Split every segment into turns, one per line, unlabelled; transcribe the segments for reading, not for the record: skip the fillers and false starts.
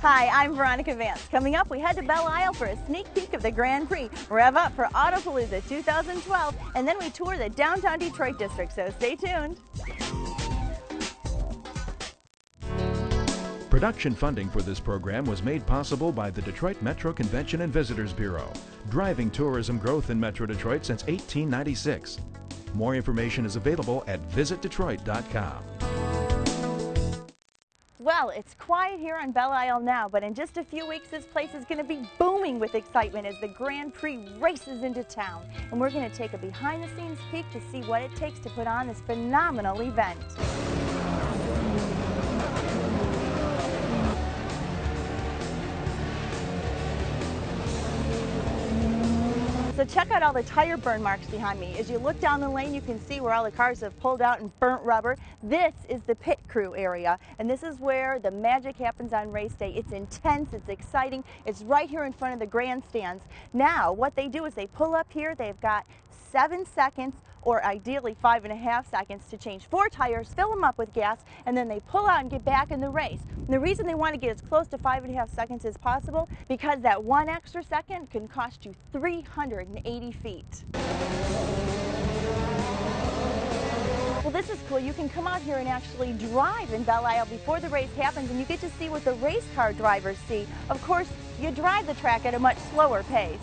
Hi, I'm Veronica Vance. Coming up, we head to Belle Isle for a sneak peek of the Grand Prix. Rev up for Autopalooza 2012, and then we tour the downtown Detroit district, so stay tuned.
Production funding for this program was made possible by the Detroit Metro Convention and Visitors Bureau, driving tourism growth in Metro Detroit since 1896. More information is available at visitdetroit.com.
Well, it's quiet here on Belle Isle now, but in just a few weeks this place is going to be booming with excitement as the Grand Prix races into town. And we're going to take a behind-the-scenes peek to see what it takes to put on this phenomenal event. So check out all the tire burn marks behind me. As you look down the lane, you can see where all the cars have pulled out and burnt rubber. This is the pit crew area, and this is where the magic happens on race day. It's intense, it's exciting. It's right here in front of the grandstands. Now, what they do is they pull up here. They've got 7 seconds, or ideally 5.5 seconds, to change 4 tires, fill them up with gas, and then they pull out and get back in the race. And the reason they want to get as close to 5.5 seconds as possible, because that 1 extra second can cost you 380 feet. Well, this is cool. You can come out here and actually drive in Belle Isle before the race happens, and you get to see what the race car drivers see. Of course, you drive the track at a much slower pace.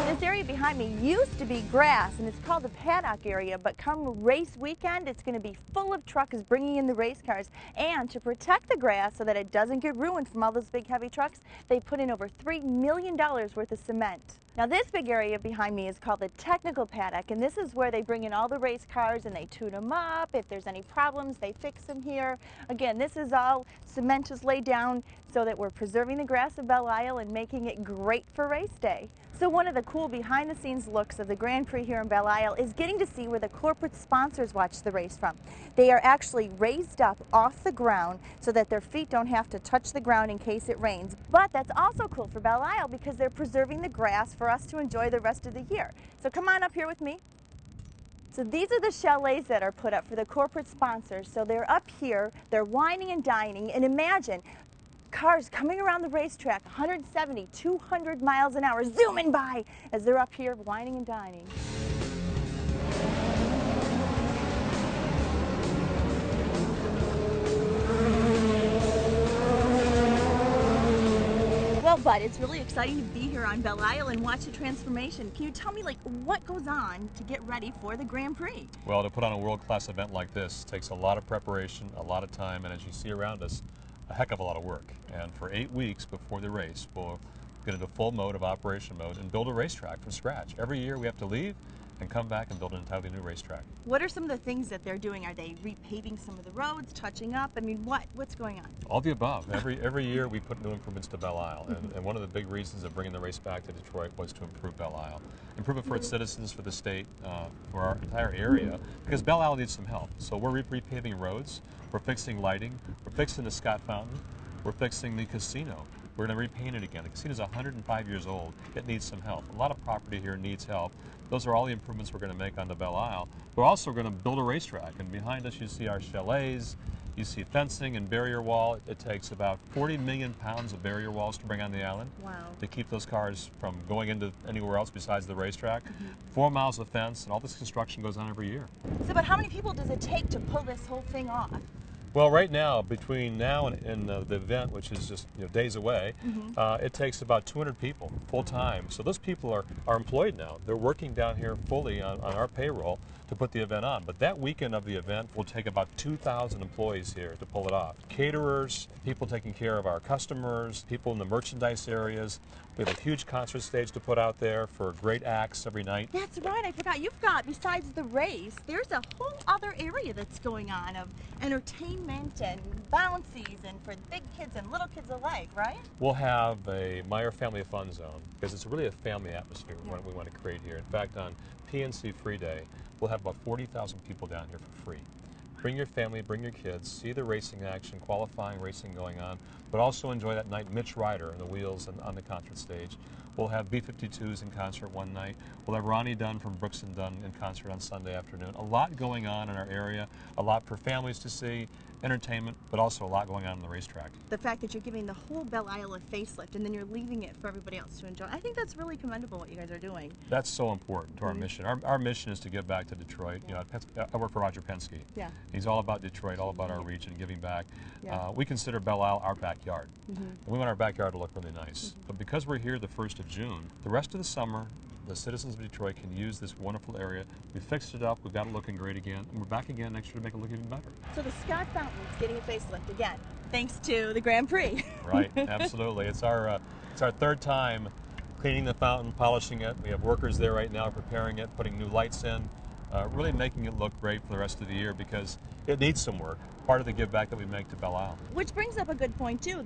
This area behind me used to be grass, and it's called the paddock area, but come race weekend, it's going to be full of trucks bringing in the race cars. And to protect the grass so that it doesn't get ruined from all those big heavy trucks, they put in over $3 million worth of cement. Now this big area behind me is called the technical paddock, and this is where they bring in all the race cars and they tune them up. If there's any problems, they fix them here. Again, this is all cement is laid down so that we're preserving the grass of Belle Isle and making it great for race day. So one of the cool behind-the-scenes looks of the Grand Prix here in Belle Isle is getting to see where the corporate sponsors watch the race from. They are actually raised up off the ground so that their feet don't have to touch the ground in case it rains. But that's also cool for Belle Isle because they're preserving the grass for us to enjoy the rest of the year. So come on up here with me. So these are the chalets that are put up for the corporate sponsors. So they're up here, they're wining and dining, and imagine cars coming around the racetrack 170, 200 miles an hour, zooming by as they're up here wining and dining. Well, Bud, it's really exciting to be here on Belle Isle and watch the transformation. Can you tell me, what goes on to get ready for the Grand Prix?
Well, to put on a world-class event like this takes a lot of preparation, a lot of time, and as you see around us, a heck of a lot of work. And for 8 weeks before the race, we'll get into full mode of operation mode and build a racetrack from scratch. Every year we have to leave and come back and build an entirely new racetrack.
What are some of the things that they're doing? Are they repaving some of the roads, touching up? I mean, what's going on?
All the above. Every year we put new improvements to Belle Isle, and one of the big reasons of bringing the race back to Detroit was to improve Belle Isle. Improve it for its citizens, for the state, for our entire area, because Belle Isle needs some help. So we're repaving roads, we're fixing lighting, we're fixing the Scott Fountain, we're fixing the casino. We're going to repaint it again. The casino's 105 years old. It needs some help. A lot of property here needs help. Those are all the improvements we're going to make on the Belle Isle. We're also going to build a racetrack, and behind us you see our chalets, you see fencing and barrier wall. It takes about 40 million pounds of barrier walls to bring on the island.
Wow.
To keep those cars from going into anywhere else besides the racetrack. 4 miles of fence, and all this construction goes on every year.
So, but how many people does it take to pull this whole thing off?
Well, right now, between now and the event, which is just days away, it takes about 200 people full-time. So those people are employed now. They're working down here fully on our payroll to put the event on. But that weekend of the event will take about 2,000 employees here to pull it off. Caterers, people taking care of our customers, people in the merchandise areas. We have a huge concert stage to put out there for great acts every night.
That's right, I forgot. You've got, besides the race, there's a whole other area that's going on of entertainment and bouncies and for big kids and little kids alike, right?
We'll have a Meyer Family Fun Zone because it's really a family atmosphere we want to create here. In fact, on PNC Free Day, we'll have about 40,000 people down here for free. Bring your family, bring your kids, see the racing action, qualifying racing going on, but also enjoy that night Mitch Ryder and the wheels on the concert stage. We'll have B-52s in concert one night. We'll have Ronnie Dunn from Brooks and Dunn in concert on Sunday afternoon. A lot going on in our area, a lot for families to see, entertainment, but also a lot going on the racetrack.
The fact that you're giving the whole Belle Isle a facelift and then you're leaving it for everybody else to enjoy, I think that's really commendable what you guys are doing.
That's so important to our mission. Our mission is to give back to Detroit. You know, I work for Roger Penske.
Yeah.
He's all about Detroit, all about our region, giving back.
Yeah.
We consider Belle Isle our backyard. And we want our backyard to look really nice. But because we're here the 1st of June, the rest of the summer, the citizens of Detroit can use this wonderful area. We fixed it up, we've got it looking great again, and we're back again next year to make it look even better.
So the Scott Fountain's getting a facelift again, thanks to the Grand Prix.
Right, absolutely. It's our 3rd time cleaning the fountain, polishing it. We have workers there right now preparing it, putting new lights in, really making it look great for the rest of the year because it needs some work. Part of the give back that we make to Belle Isle.
Which brings up a good point too,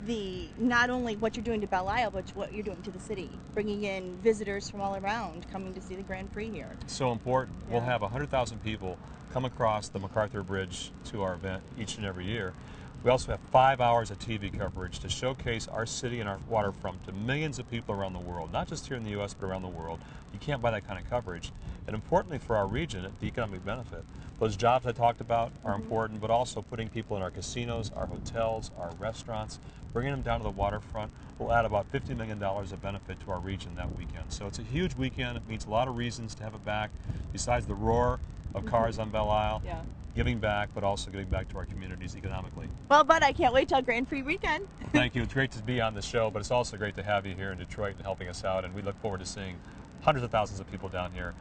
the not only what you're doing to Belle Isle, but what you're doing to the city, bringing in visitors from all around coming to see the Grand Prix here.
So important.
Yeah.
We'll have 100,000 people come across the MacArthur Bridge to our event each and every year. We also have 5 hours of TV coverage to showcase our city and our waterfront to millions of people around the world, not just here in the U.S., but around the world. You can't buy that kind of coverage. And importantly for our region, the economic benefit. Those jobs I talked about are important, but also putting people in our casinos, our hotels, our restaurants, bringing them down to the waterfront will add about $50 million of benefit to our region that weekend. So it's a huge weekend. It means a lot of reasons to have it back, besides the roar of cars on Belle Isle.
Yeah.
Giving back, but also giving back to our communities economically.
Well, Bud, I can't wait till Grand Prix weekend.
Thank you. It's great to be on the show, but it's also great to have you here in Detroit and helping us out. And we look forward to seeing hundreds of thousands of people down here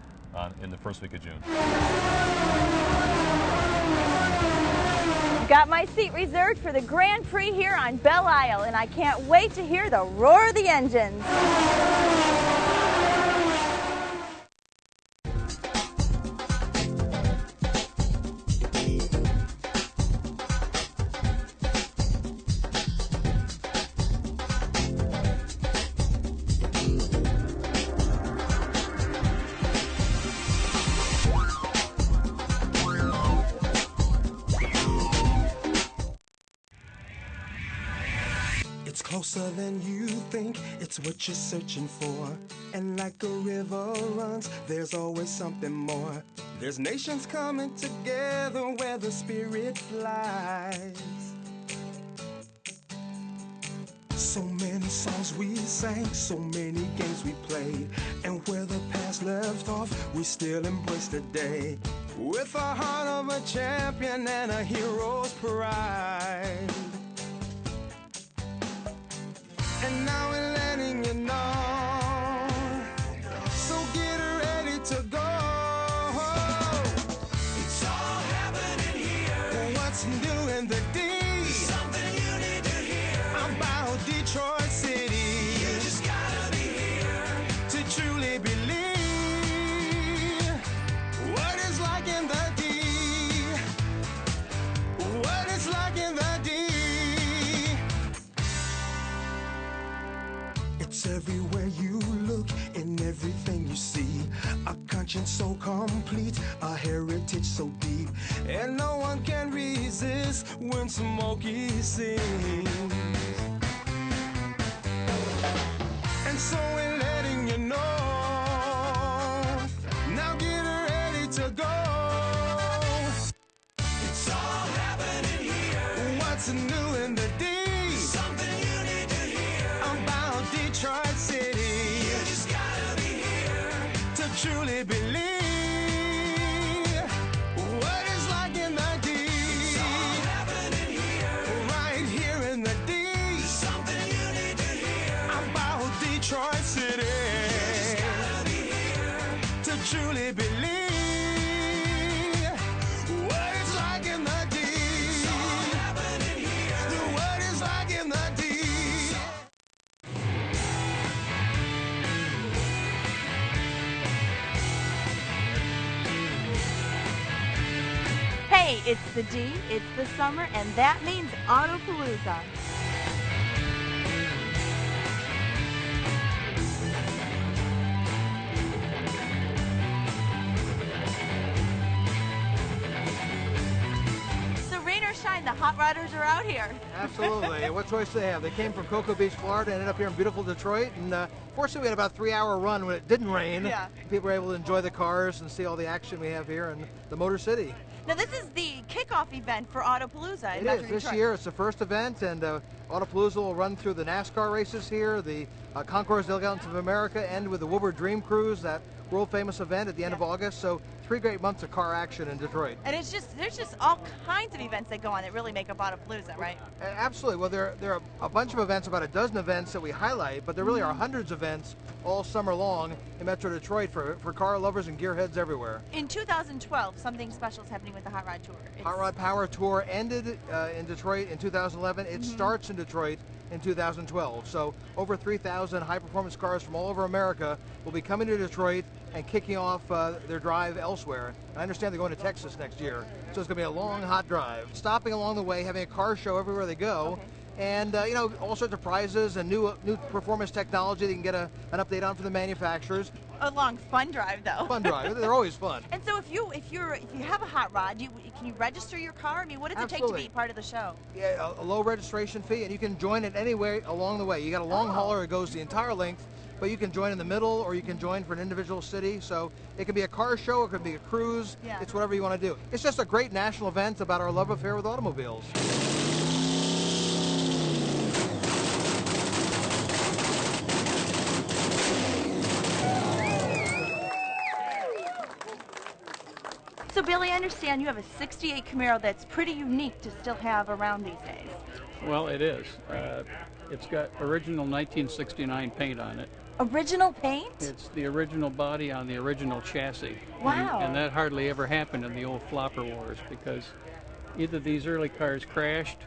in the first week of June.
Got my seat reserved for the Grand Prix here on Belle Isle, and I can't wait to hear the roar of the engines.
It's closer than you think, it's what you're searching for. And like a river runs, there's always something more. There's nations coming together where the spirit flies. So many songs we sang, so many games we played. And where the past left off, we still embrace the day. With a heart of a champion and a hero's pride. And now we're letting you know, so get ready to go. It's all happening here. What's new in the D? Something you need to hear about Detroit City. You just gotta be here to truly believe what it's like in the D. What it's like in the D. It's everywhere you look, in everything you see. A conscience so complete, a heritage so deep. And no one can resist when Smokey sings. And so we're letting you know, now get ready to go. It's all happening here. What's new in the D? Something you need to hear about Detroit City. You just gotta be here to truly believe what it's like in the D. It's all happening here, right here in the D. Something you need to hear about Detroit City. You just gotta be here to truly believe what it's like in the D. It's all happening here, what it's like in the D.
Hey, it's the D, it's the summer, and that means Autopalooza. So rain or shine, the hot rodders are out here.
Absolutely. What choice do they have? They came from Cocoa Beach, Florida, ended up here in beautiful Detroit, and fortunately we had about a 3-hour run when it didn't rain.
Yeah.
People were able to enjoy the cars and see all the action we have here in the Motor City.
Now this is the kickoff event for Autopalooza in
It
Metro
is. This
Detroit.
year it's the first event, and Autopalooza will run through the NASCAR races here, the Concours d'Elegance of America, and with the Woodward Dream Cruise, that world famous event at the end of August. So 3 great months of car action in Detroit.
And there's just all kinds of events that go on that really make up Autopalooza, right?
Absolutely. Well, there are a bunch of events, about a dozen events that we highlight, but there really are hundreds of events all summer long in Metro Detroit for car lovers and gearheads everywhere.
In 2012, something special is happening with the Hot Rod Tour.
Hot Rod Power Tour ended in Detroit in 2011. It starts in Detroit in 2012. So over 3,000 high-performance cars from all over America will be coming to Detroit and kicking off their drive elsewhere. I understand they're going to Texas next year, so it's going to be a long, hot drive. Stopping along the way, having a car show everywhere they go, and you know, all sorts of prizes and new performance technology they can get an update on from the manufacturers.
A long, fun drive, though.
Fun drive. They're always fun.
And so, if you have a hot rod, can you register your car? I mean, what does it take to be part of the show?
Yeah, a low registration fee, and you can join it any way along the way. You got a long hauler; it goes the entire length, but you can join in the middle, or you can join for an individual city. So it could be a car show, it could be a cruise.
Yeah.
It's whatever you want to do. It's just a great national event about our love affair with automobiles.
So, Billy, I understand you have a '68 Camaro that's pretty unique to still have around these days.
Well, it is. It's got original 1969 paint on it.
Original paint?
It's the original body on the original chassis.
Wow.
And that hardly ever happened in the old flopper wars, because either these early cars crashed,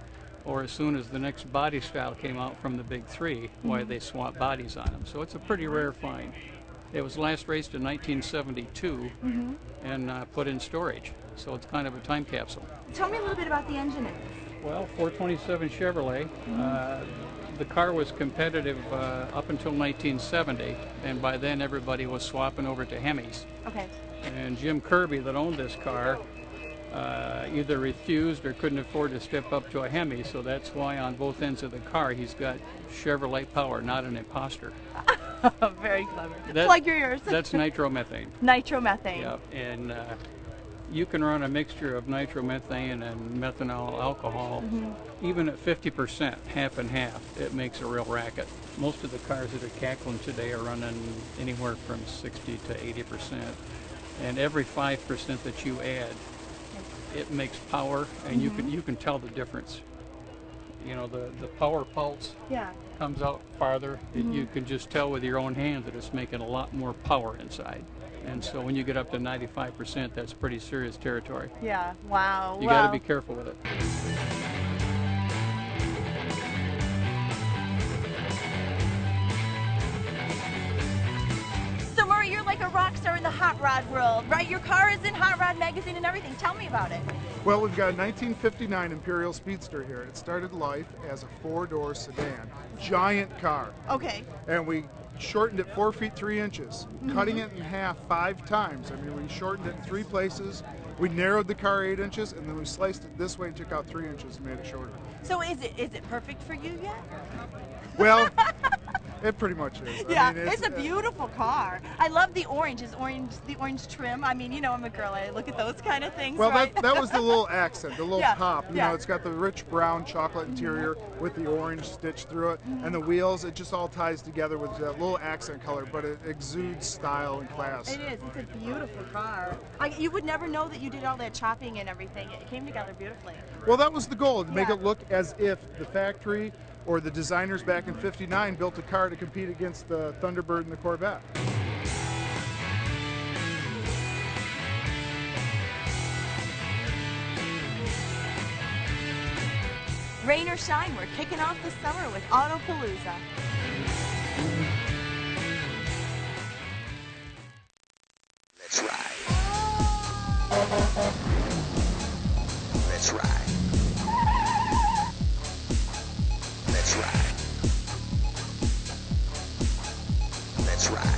or as soon as the next body style came out from the big three, why they swapped bodies on them. So it's a pretty rare find. It was last raced in 1972 and put in storage. So it's kind of a time capsule.
Tell me a little bit about the engine in this.
Well, 427 Chevrolet. The car was competitive up until 1970, and by then everybody was swapping over to Hemis.
Okay.
And Jim Kirby, that owned this car, either refused or couldn't afford to step up to a Hemi, so that's why on both ends of the car he's got Chevrolet power, not an imposter.
Very clever.
That,
Plug your ears.
That's nitromethane.
Nitromethane.
Yep, and you can run a mixture of nitromethane and methanol alcohol, even at 50%, half and half, it makes a real racket. Most of the cars that are cackling today are running anywhere from 60 to 80%, and every 5% that you add, it makes power, and you can tell the difference. You know, the power pulse comes out farther. You can just tell with your own hand that it's making a lot more power inside. And so when you get up to 95%, that's pretty serious territory.
Yeah, wow.
You got to be careful with it.
So, Murray, you're like a rock star in the hot rod world, right? Your car is in Hot Rod Magazine and everything. Tell me about it.
Well, we've got a 1959 Imperial Speedster here. It started life as a 4-door sedan, giant car.
Okay.
And we shortened it 4 feet 3 inches, cutting it in half 5 times. I mean, we shortened it in 3 places. We narrowed the car 8 inches, and then we sliced it this way and took out 3 inches and made it shorter.
So is it perfect for you yet?
Well, it pretty much is.
Yeah,
I mean,
it's a beautiful car. I love the orange. The orange trim. I mean, you know, I'm a girl. I look at those kind of things.
Well,
right?
that was the little accent, the little
Yeah,
pop. You
yeah.
know, it's got the rich brown chocolate interior with the orange stitched through it, and the wheels. It just all ties together with that little accent color, but it exudes style and class.
It is. It's a beautiful car. You would never know that you did all that chopping and everything. It came together beautifully.
Well, that was the goal, to make
Yeah.
it look as if the factory or the designers back in '59 built a car to compete against the Thunderbird and the Corvette.
Rain or shine, we're kicking off the summer with Autopalooza.
Let's ride. Let's ride. Let's ride. Let's ride.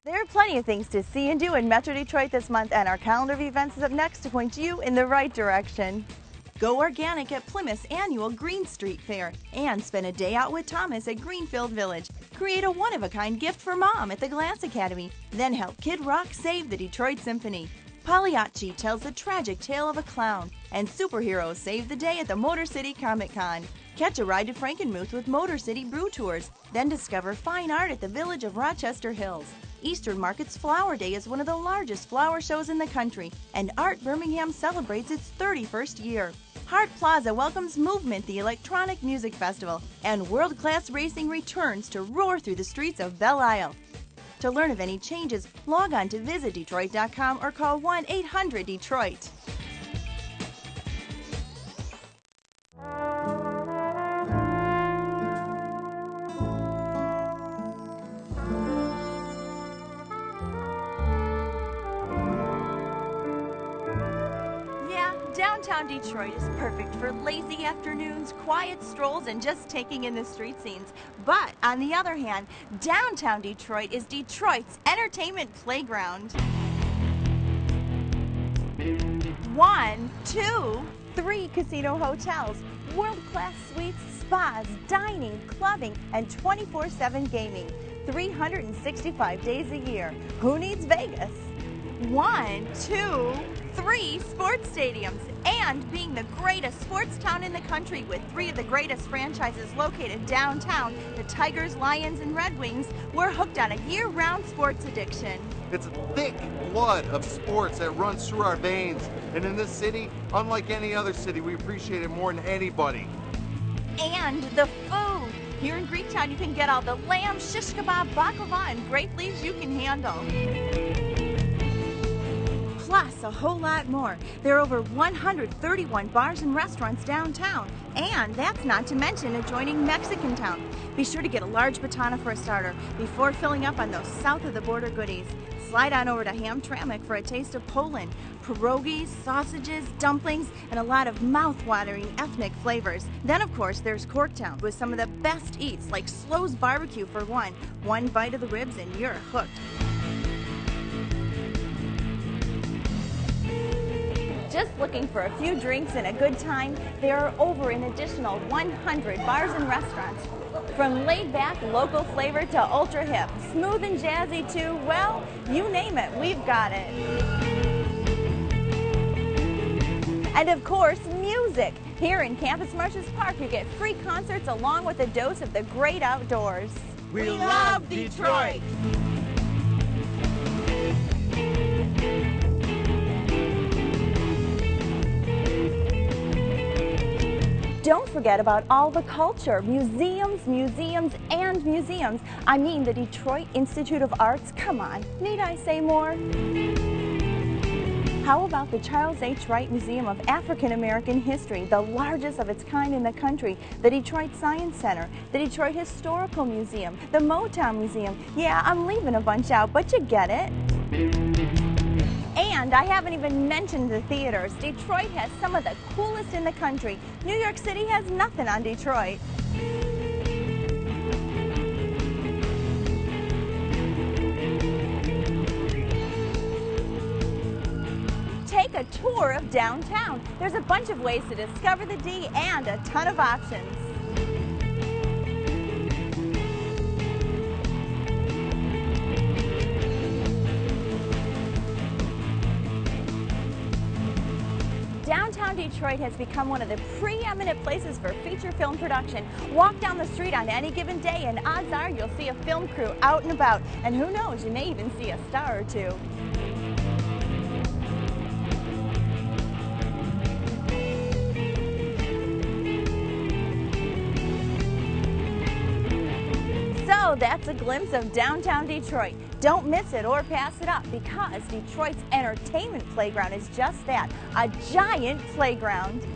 There are plenty of things to see and do in Metro Detroit this month, and our calendar of events is up next to point you in the right direction. Go organic at Plymouth's annual Green Street Fair and spend a day out with Thomas at Greenfield Village. Create a one-of-a-kind gift for Mom at the Glass Academy. Then help Kid Rock save the Detroit Symphony. Pagliacci tells the tragic tale of a clown, and superheroes save the day at the Motor City Comic Con. Catch a ride to Frankenmuth with Motor City Brew Tours. Then discover fine art at the Village of Rochester Hills. Eastern Market's Flower Day is one of the largest flower shows in the country, and Art Birmingham celebrates its 31st year. Hart Plaza welcomes Movement, the electronic music festival, and world-class racing returns to roar through the streets of Belle Isle. To learn of any changes, log on to visitdetroit.com or call 1-800-DETROIT. Downtown Detroit is perfect for lazy afternoons, quiet strolls, and just taking in the street scenes. But on the other hand, downtown Detroit is Detroit's entertainment playground. 1, 2, 3 casino hotels, world-class suites, spas, dining, clubbing, and 24/7 gaming. 365 days a year. Who needs Vegas? 1, 2, 3 sports stadiums, and being the greatest sports town in the country with 3 of the greatest franchises located downtown, the Tigers, Lions, and Red Wings, we're hooked on a year-round sports addiction.
It's thick blood of sports that runs through our veins, and in this city, unlike any other city, we appreciate it more than anybody.
And the food. Here in Greektown, you can get all the lamb, shish kebab, baklava, and grape leaves you can handle. Plus a whole lot more. There are over 131 bars and restaurants downtown, and that's not to mention adjoining Mexican Town. Be sure to get a large batana for a starter before filling up on those south of the border goodies. Slide on over to Hamtramck for a taste of Poland. Pierogies, sausages, dumplings, and a lot of mouth-watering ethnic flavors. Then, of course, there's Corktown with some of the best eats, like Slow's Barbecue for one. One bite of the ribs and you're hooked. Just looking for a few drinks and a good time? There are over an additional 100 bars and restaurants. From laid-back local flavor to ultra-hip, smooth and jazzy to, well, you name it, we've got it. And of course, music. Here in Campus Martius Park, you get free concerts along with a dose of the great outdoors.
We love Detroit!
Don't forget about all the culture, museums, museums, and museums. I mean the Detroit Institute of Arts. Come on, need I say more? How about the Charles H. Wright Museum of African American History, the largest of its kind in the country, the Detroit Science Center, the Detroit Historical Museum, the Motown Museum. Yeah, I'm leaving a bunch out, but you get it. And I haven't even mentioned the theaters. Detroit has some of the coolest in the country. New York City has nothing on Detroit. Take a tour of downtown. There's a bunch of ways to discover the D and a ton of options. Downtown Detroit has become one of the preeminent places for feature film production. Walk down the street on any given day and odds are you'll see a film crew out and about. And who knows, you may even see a star or two. So that's a glimpse of downtown Detroit. Don't miss it or pass it up because Detroit's entertainment playground is just that, a giant playground.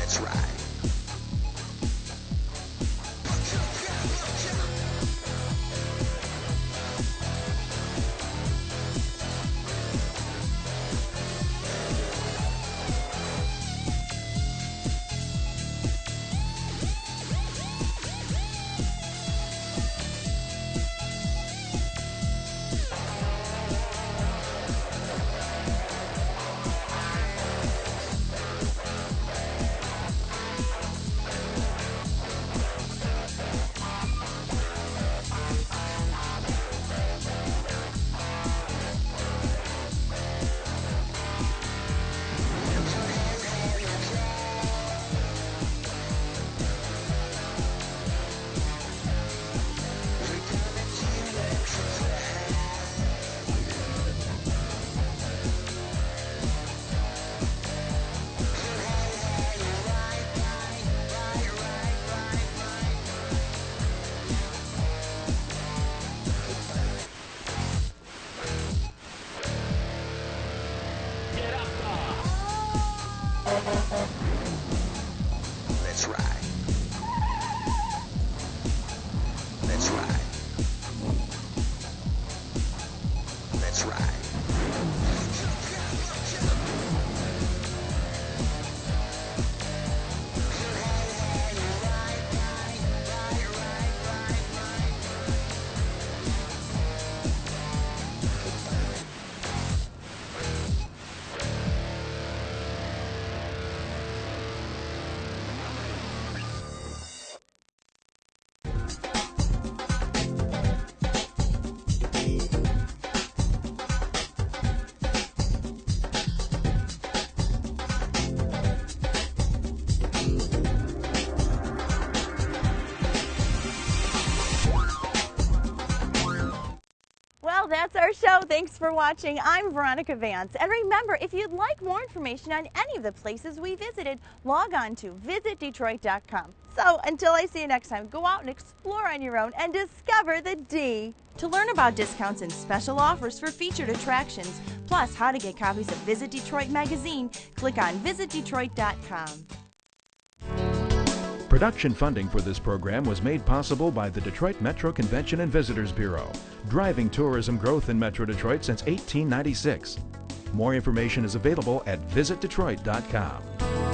Let's ride. Let's ride. Let's ride. Let's ride.
Well, that's our show. Thanks for watching. I'm Veronica Vance. And remember, if you'd like more information on any of the places we visited, log on to visitdetroit.com. So until I see you next time, go out and explore on your own and discover the D. To learn about discounts and special offers for featured attractions, plus how to get copies of Visit Detroit magazine, click on visitdetroit.com.
Production funding for this program was made possible by the Detroit Metro Convention and Visitors Bureau, driving tourism growth in Metro Detroit since 1896. More information is available at visitdetroit.com.